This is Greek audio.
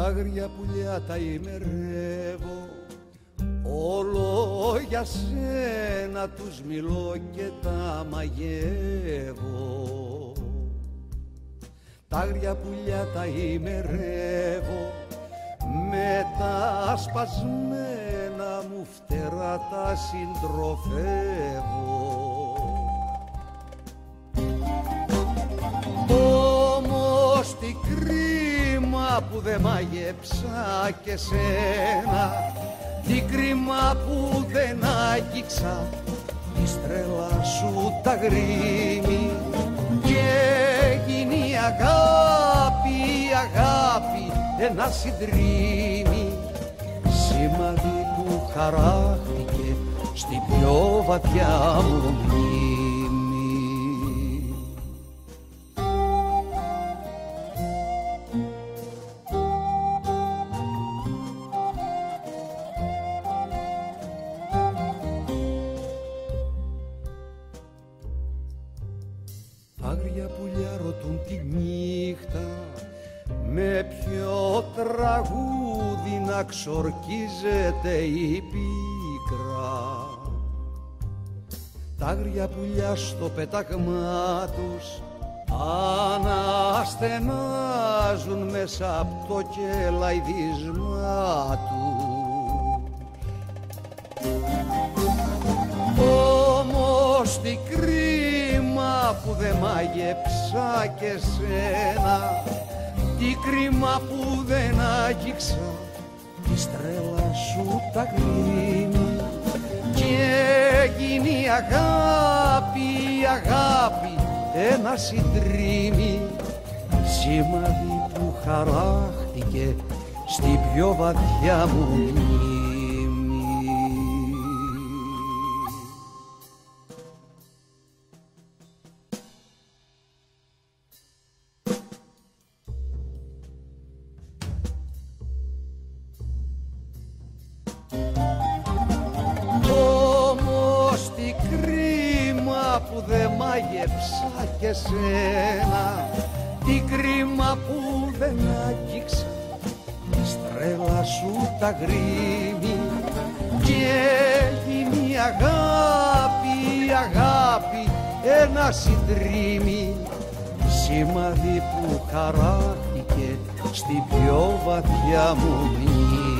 άγρια πουλιά τα ημερεύω, όλο για σένα τους μιλώ και τα μαγεύω. Τα άγρια πουλιά τα ημερεύω, με τα σπασμένα μου φτερά τα συντροφεύω. Όμως τι κρίμα που δεν μάγεψα και σένα, τι κρίμα που δεν άγγιξα τη στρέλα σου τα γρήμη, και γίνει η αγάπη, η αγάπη ένα συντρίμι, σημαδί που χαράχτηκε στην πιο βαθιά μου μνήμη. Άγρια πουλιά ρωτούν τη νύχτα, με ποιο τραγούδι να ξορκίζεται η πίκρα. Τα άγρια πουλιά στο πέταγμά τους αναστενάζουν μέσα από το κελαϊδισμά τους. Όμως τι κρίμα που δεν μάγεψα και σένα, τι κρίμα που δεν άγγιξα τη στρέλα σου τα γρήμη, και γίνει η αγάπη, η αγάπη ένα συντρίμι, σημαδί που χαράχτηκε στην πιο βαθιά μου μνήμη. Όμως τι κρίμα που δεν μάγεψα και σένα, τι κρίμα που δεν άγγιξα τη στρέλα σου τα γρήμη, και γίνει η αγάπη, η αγάπη ένα συντρίμι, σημαδί που χαράχτηκε στην πιο βαθιά μου μνήμη.